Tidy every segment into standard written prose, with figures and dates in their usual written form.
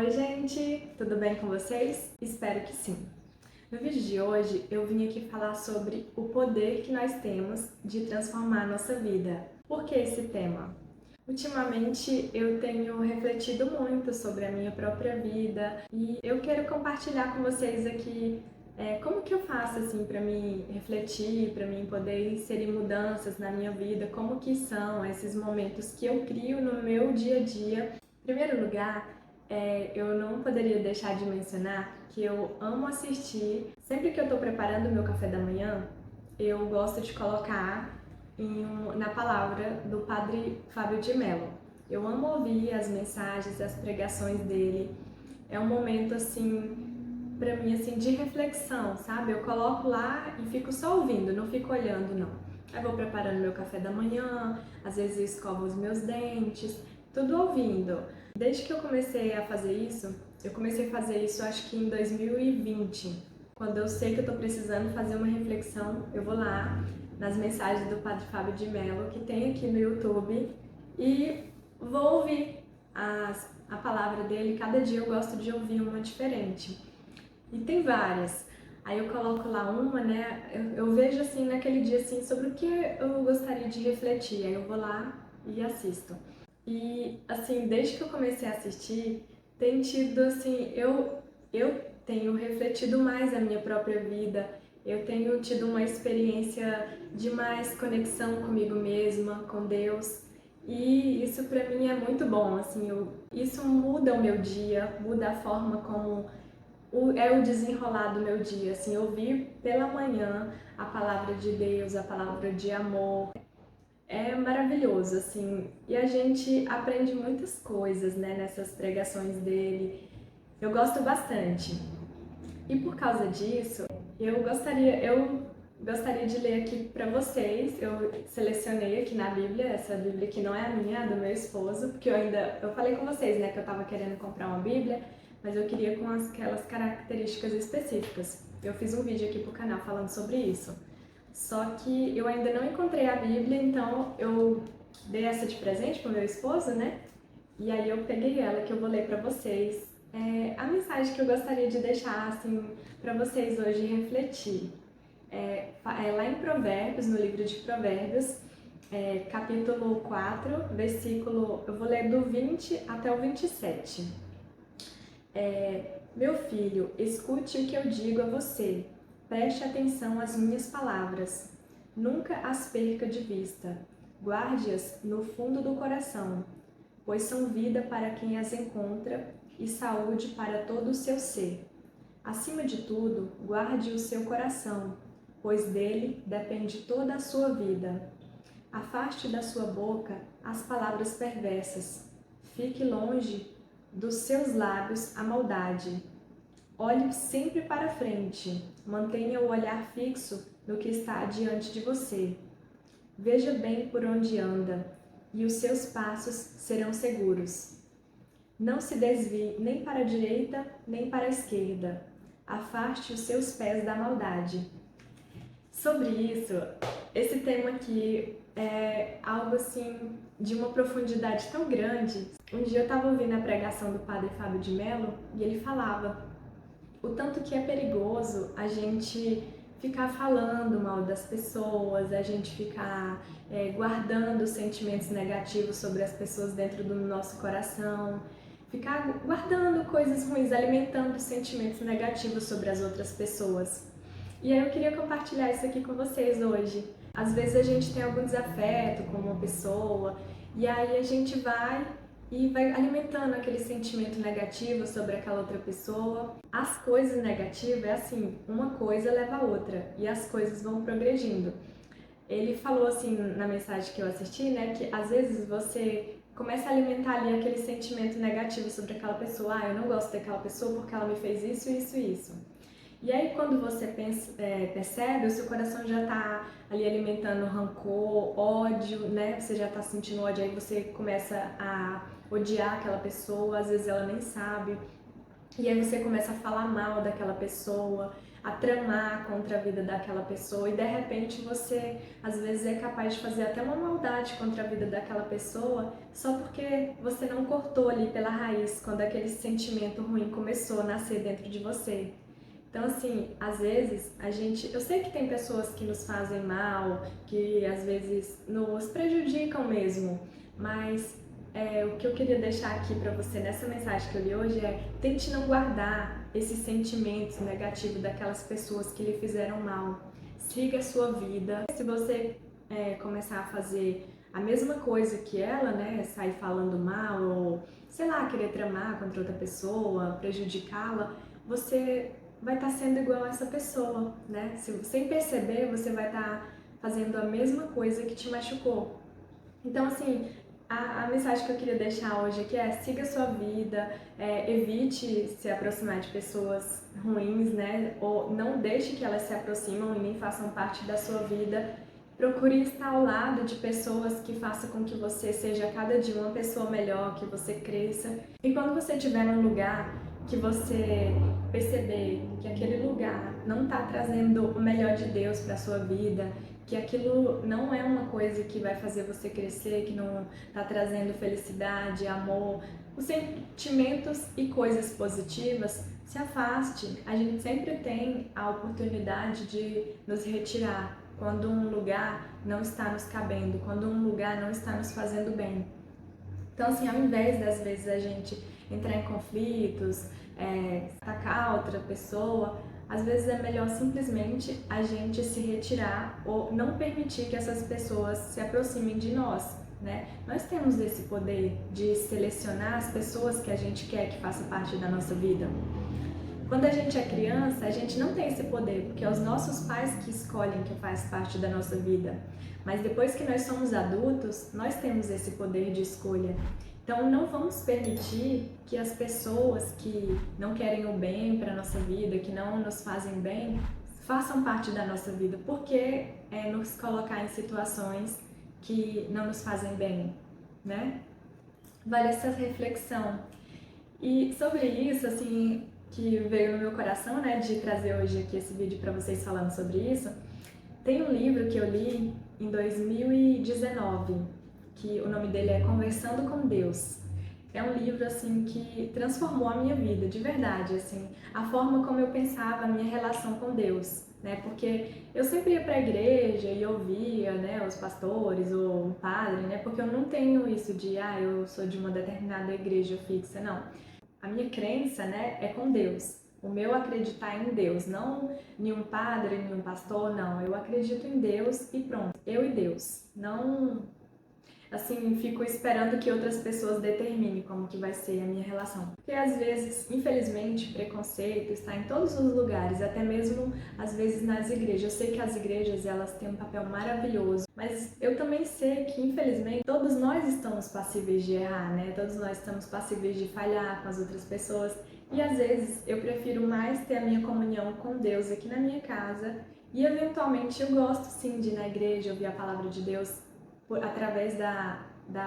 Oi, gente! Tudo bem com vocês? Espero que sim! No vídeo de hoje, eu vim aqui falar sobre o poder que nós temos de transformar a nossa vida. Por que esse tema? Ultimamente, eu tenho refletido muito sobre a minha própria vida e eu quero compartilhar com vocês aqui como que eu faço assim para me refletir, para mim poder inserir mudanças na minha vida, como que são esses momentos que eu crio no meu dia a dia. Em primeiro lugar, eu não poderia deixar de mencionar que eu amo assistir. Sempre que eu estou preparando o meu café da manhã, eu gosto de colocar na palavra do Padre Fábio de Mello. Eu amo ouvir as mensagens, as pregações dele. É um momento assim, para mim assim de reflexão, sabe? Eu coloco lá e fico só ouvindo, não fico olhando não. Aí vou preparando meu café da manhã, às vezes eu escovo os meus dentes, tudo ouvindo. Desde que eu comecei a fazer isso, eu comecei a fazer isso acho que em 2020. Quando eu sei que eu tô precisando fazer uma reflexão, eu vou lá nas mensagens do Padre Fábio de Mello, que tem aqui no YouTube, e vou ouvir a palavra dele. Cada dia eu gosto de ouvir uma diferente. E tem várias. Aí eu coloco lá uma, né? Eu vejo assim naquele dia assim sobre o que eu gostaria de refletir. Aí eu vou lá e assisto. E assim, desde que eu comecei a assistir, tem tido assim, eu tenho refletido mais a minha própria vida. Eu tenho tido uma experiência de mais conexão comigo mesma, com Deus. E isso pra mim é muito bom, assim, isso muda o meu dia, muda a forma como é o desenrolar do meu dia, assim, ouvir pela manhã a palavra de Deus, a palavra de amor, é maravilhoso, assim, e a gente aprende muitas coisas, né, nessas pregações dele, eu gosto bastante. E por causa disso, eu gostaria de ler aqui para vocês. Eu selecionei aqui na Bíblia, essa Bíblia que não é a minha, é a do meu esposo, porque eu falei com vocês, né, que eu estava querendo comprar uma Bíblia, mas eu queria com aquelas características específicas. Eu fiz um vídeo aqui pro canal falando sobre isso. Só que eu ainda não encontrei a Bíblia, então eu dei essa de presente pro meu esposo, né? E aí eu peguei ela que eu vou ler para vocês. A mensagem que eu gostaria de deixar assim para vocês hoje refletir é lá em Provérbios, no livro de Provérbios, capítulo 4, versículo, eu vou ler do 20 até o 27. Meu filho, escute o que eu digo a você. Preste atenção às minhas palavras. Nunca as perca de vista. Guarde-as no fundo do coração, pois são vida para quem as encontra e saúde para todo o seu ser. Acima de tudo, guarde o seu coração, pois dele depende toda a sua vida. Afaste da sua boca as palavras perversas. Fique longe dos seus lábios a maldade. Olhe sempre para frente. Mantenha o olhar fixo no que está diante de você. Veja bem por onde anda, e os seus passos serão seguros. Não se desvie nem para a direita, nem para a esquerda. Afaste os seus pés da maldade. Sobre isso, esse tema aqui é algo assim de uma profundidade tão grande. Um dia eu estava ouvindo a pregação do Padre Fábio de Mello e ele falava o tanto que é perigoso a gente ficar falando mal das pessoas, a gente ficar guardando sentimentos negativos sobre as pessoas dentro do nosso coração, ficar guardando coisas ruins, alimentando sentimentos negativos sobre as outras pessoas. E aí eu queria compartilhar isso aqui com vocês hoje. Às vezes a gente tem algum desafeto com uma pessoa e aí a gente vai alimentando aquele sentimento negativo sobre aquela outra pessoa. As coisas negativas é assim, uma coisa leva a outra e as coisas vão progredindo. Ele falou assim na mensagem que eu assisti, né, que às vezes você começa a alimentar ali aquele sentimento negativo sobre aquela pessoa. Ah, eu não gosto daquela pessoa porque ela me fez isso, isso e isso. E aí quando você percebe, o seu coração já está ali alimentando rancor, ódio, né? Você já está sentindo ódio, aí você começa a odiar aquela pessoa, às vezes ela nem sabe. E aí você começa a falar mal daquela pessoa, a tramar contra a vida daquela pessoa e de repente você às vezes é capaz de fazer até uma maldade contra a vida daquela pessoa só porque você não cortou ali pela raiz quando aquele sentimento ruim começou a nascer dentro de você. Então, assim, às vezes eu sei que tem pessoas que nos fazem mal, que às vezes nos prejudicam mesmo, mas o que eu queria deixar aqui para você nessa mensagem que eu li hoje é: tente não guardar esses sentimentos negativos daquelas pessoas que lhe fizeram mal. Siga a sua vida. Se você começar a fazer a mesma coisa que ela, né, sair falando mal ou, sei lá, querer tramar contra outra pessoa, prejudicá-la, você vai estar sendo igual a essa pessoa, né? Sem perceber, você vai estar fazendo a mesma coisa que te machucou. Então, assim, a mensagem que eu queria deixar hoje aqui é: siga a sua vida, evite se aproximar de pessoas ruins, né? Ou não deixe que elas se aproximam e nem façam parte da sua vida. Procure estar ao lado de pessoas que façam com que você seja cada dia uma pessoa melhor, que você cresça. E quando você estiver num lugar que você perceber que aquele lugar não está trazendo o melhor de Deus para a sua vida, que aquilo não é uma coisa que vai fazer você crescer, que não está trazendo felicidade, amor, os sentimentos e coisas positivas, se afaste. A gente sempre tem a oportunidade de nos retirar quando um lugar não está nos cabendo, quando um lugar não está nos fazendo bem. Então, assim, ao invés das vezes a gente entrar em conflitos, atacar outra pessoa, às vezes é melhor simplesmente a gente se retirar ou não permitir que essas pessoas se aproximem de nós, né? Nós temos esse poder de selecionar as pessoas que a gente quer que façam parte da nossa vida. Quando a gente é criança, a gente não tem esse poder, porque é os nossos pais que escolhem quem faz parte da nossa vida. Mas depois que nós somos adultos, nós temos esse poder de escolha. Então não vamos permitir que as pessoas que não querem o bem para a nossa vida, que não nos fazem bem, façam parte da nossa vida, porque nos colocar em situações que não nos fazem bem, né? Vale essa reflexão. E sobre isso, assim, que veio no meu coração, né, de trazer hoje aqui esse vídeo para vocês falando sobre isso, tem um livro que eu li em 2019, que o nome dele é Conversando com Deus. É um livro, assim, que transformou a minha vida, de verdade, assim, a forma como eu pensava, a minha relação com Deus, né, porque eu sempre ia para a igreja e ouvia, né, os pastores ou o padre, né, porque eu não tenho isso de, eu sou de uma determinada igreja fixa, não. A minha crença, né, é com Deus. O meu acreditar em Deus, não nenhum padre, nenhum pastor, não. Eu acredito em Deus e pronto. Eu e Deus. Não, assim, fico esperando que outras pessoas determinem como que vai ser a minha relação. Porque às vezes, infelizmente, preconceito está em todos os lugares, até mesmo às vezes nas igrejas. Eu sei que as igrejas, elas têm um papel maravilhoso, mas eu também sei que, infelizmente, todos nós estamos passíveis de errar, né? Todos nós estamos passíveis de falhar com as outras pessoas. E às vezes eu prefiro mais ter a minha comunhão com Deus aqui na minha casa. E eventualmente eu gosto sim de ir na igreja, ouvir a palavra de Deus através da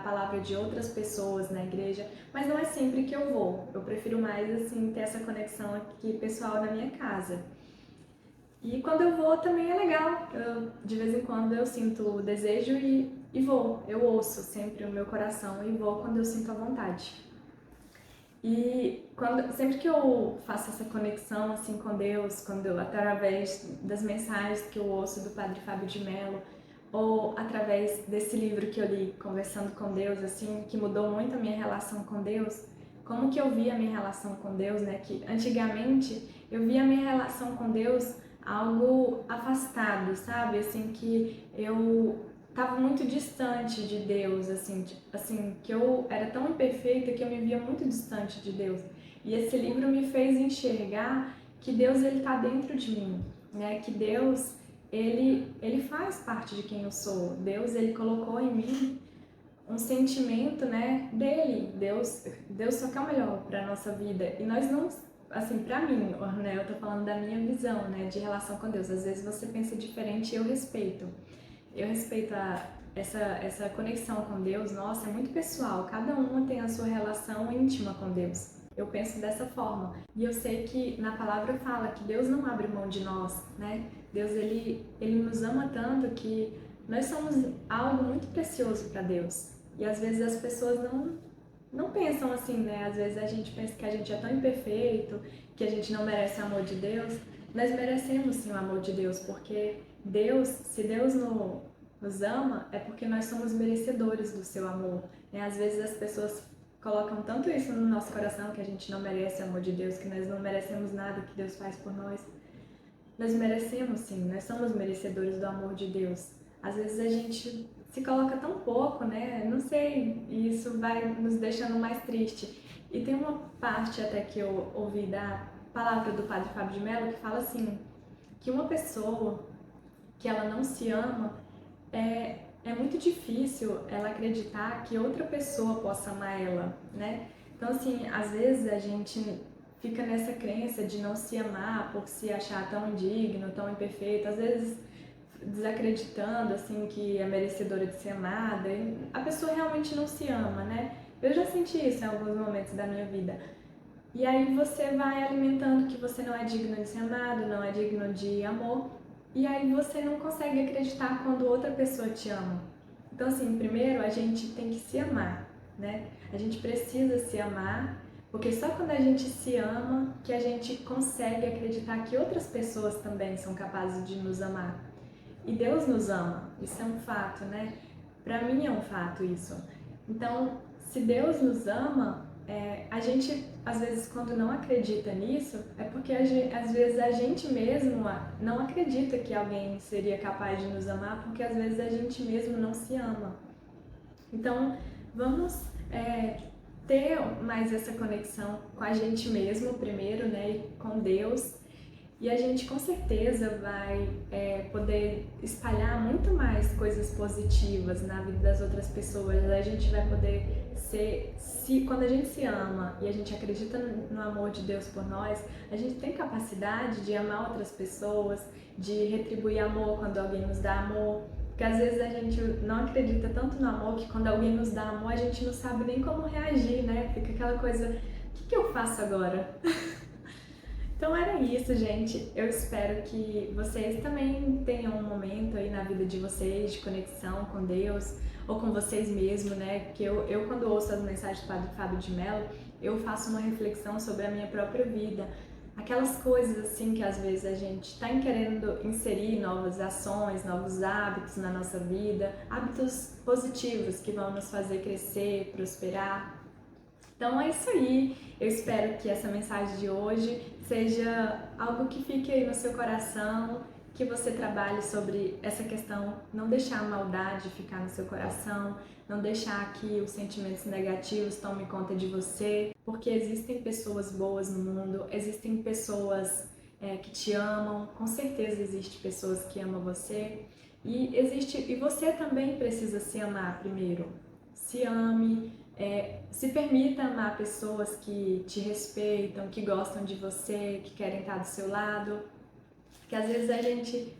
palavra de outras pessoas na igreja, mas não é sempre que eu vou. Eu prefiro mais assim ter essa conexão aqui pessoal na minha casa. E quando eu vou também é legal. De vez em quando eu sinto o desejo e vou. Eu ouço sempre o meu coração e vou quando eu sinto a vontade. E sempre que eu faço essa conexão assim com Deus, através das mensagens que eu ouço do Padre Fábio de Mello, ou através desse livro que eu li, Conversando com Deus, assim, que mudou muito a minha relação com Deus, como que eu via a minha relação com Deus, né? Que antigamente eu via a minha relação com Deus algo afastado, sabe? Assim, que eu estava muito distante de Deus, assim, que eu era tão imperfeita que eu me via muito distante de Deus. E esse livro me fez enxergar que Deus, ele está dentro de mim, né? Que Deus, ele faz parte de quem eu sou. Deus, ele colocou em mim um sentimento, né, dele. Deus só quer o melhor para nossa vida. E nós não, assim, para mim, né, eu tô falando da minha visão, né, de relação com Deus. Às vezes você pensa diferente e eu respeito. Eu respeito essa conexão com Deus. Nossa, é muito pessoal. Cada uma tem a sua relação íntima com Deus. eu penso dessa forma. E eu sei que na palavra fala que Deus não abre mão de nós, né? Deus, ele nos ama tanto que nós somos algo muito precioso para Deus. E às vezes as pessoas não pensam assim, né? Às vezes a gente pensa que a gente é tão imperfeito, que a gente não merece o amor de Deus. Nós merecemos sim o amor de Deus, porque Deus, se Deus nos ama, é porque nós somos merecedores do seu amor, né? Às vezes as pessoas colocam tanto isso no nosso coração, que a gente não merece o amor de Deus, que nós não merecemos nada que Deus faz por nós. Nós merecemos sim, nós somos merecedores do amor de Deus. Às vezes a gente se coloca tão pouco, né? Não sei, e isso vai nos deixando mais triste. E tem uma parte até que eu ouvi da palavra do Padre Fábio de Mello que fala assim, que uma pessoa que ela não se ama, é muito difícil ela acreditar que outra pessoa possa amar ela, né? Então, assim, às vezes a gente fica nessa crença de não se amar por se achar tão indigno, tão imperfeito, às vezes desacreditando, assim, que é merecedora de ser amada. E a pessoa realmente não se ama, né? Eu já senti isso em alguns momentos da minha vida. E aí você vai alimentando que você não é digno de ser amado, não é digno de amor, e aí você não consegue acreditar quando outra pessoa te ama. Então, assim, primeiro a gente tem que se amar, né? A gente precisa se amar, porque só quando a gente se ama que a gente consegue acreditar que outras pessoas também são capazes de nos amar. E Deus nos ama, isso é um fato, né? Pra mim é um fato isso. Então, se Deus nos ama, a gente, às vezes, quando não acredita nisso, é porque às vezes a gente mesmo não acredita que alguém seria capaz de nos amar, porque às vezes a gente mesmo não se ama. Então, vamos ter mais essa conexão com a gente mesmo primeiro, né, e com Deus. E a gente com certeza vai poder espalhar muito mais coisas positivas na vida das outras pessoas. A gente vai poder quando a gente se ama e a gente acredita no amor de Deus por nós, a gente tem capacidade de amar outras pessoas, de retribuir amor quando alguém nos dá amor. Porque às vezes a gente não acredita tanto no amor que quando alguém nos dá amor a gente não sabe nem como reagir, né? Fica aquela coisa, o que eu faço agora? Então era isso, gente. Eu espero que vocês também tenham um momento aí na vida de vocês de conexão com Deus ou com vocês mesmos, né? Porque eu quando ouço as mensagens do Padre Fábio de Mello, eu faço uma reflexão sobre a minha própria vida. Aquelas coisas assim que às vezes a gente está querendo inserir novas ações, novos hábitos na nossa vida, hábitos positivos que vão nos fazer crescer, prosperar. Então é isso aí, eu espero que essa mensagem de hoje seja algo que fique aí no seu coração, que você trabalhe sobre essa questão, não deixar a maldade ficar no seu coração, não deixar que os sentimentos negativos tomem conta de você, porque existem pessoas boas no mundo, existem pessoas que te amam, com certeza existe pessoas que amam você, e você também precisa se amar primeiro. Se ame, se permita amar pessoas que te respeitam, que gostam de você, que querem estar do seu lado. Porque às vezes a gente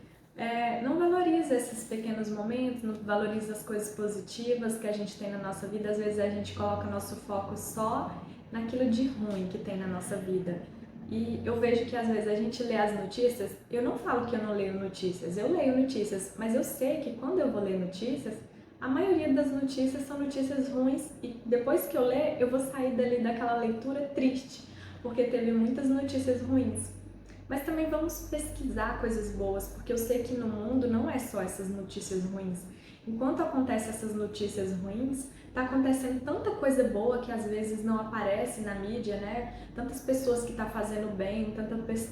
não valoriza esses pequenos momentos, não valoriza as coisas positivas que a gente tem na nossa vida. Às vezes a gente coloca nosso foco só naquilo de ruim que tem na nossa vida. E eu vejo que às vezes a gente lê as notícias, eu não falo que eu não leio notícias, eu leio notícias, mas eu sei que quando eu vou ler notícias, a maioria das notícias são notícias ruins e depois que eu ler, eu vou sair dali daquela leitura triste, porque teve muitas notícias ruins. Mas também vamos pesquisar coisas boas, porque eu sei que no mundo não é só essas notícias ruins. Enquanto acontecem essas notícias ruins, tá acontecendo tanta coisa boa que às vezes não aparece na mídia, né? Tantas pessoas que tá fazendo bem,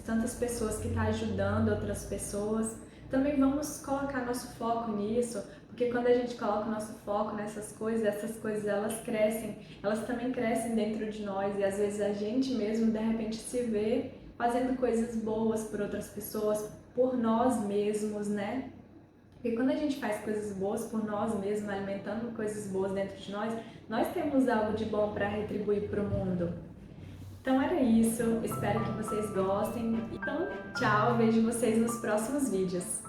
tantas pessoas que tá ajudando outras pessoas. Também vamos colocar nosso foco nisso, porque quando a gente coloca o nosso foco nessas coisas, essas coisas elas crescem, elas também crescem dentro de nós e às vezes a gente mesmo de repente se vê fazendo coisas boas por outras pessoas, por nós mesmos, né? Porque quando a gente faz coisas boas por nós mesmos, alimentando coisas boas dentro de nós temos algo de bom para retribuir para o mundo. Então era isso, espero que vocês gostem. Então, tchau, vejo vocês nos próximos vídeos.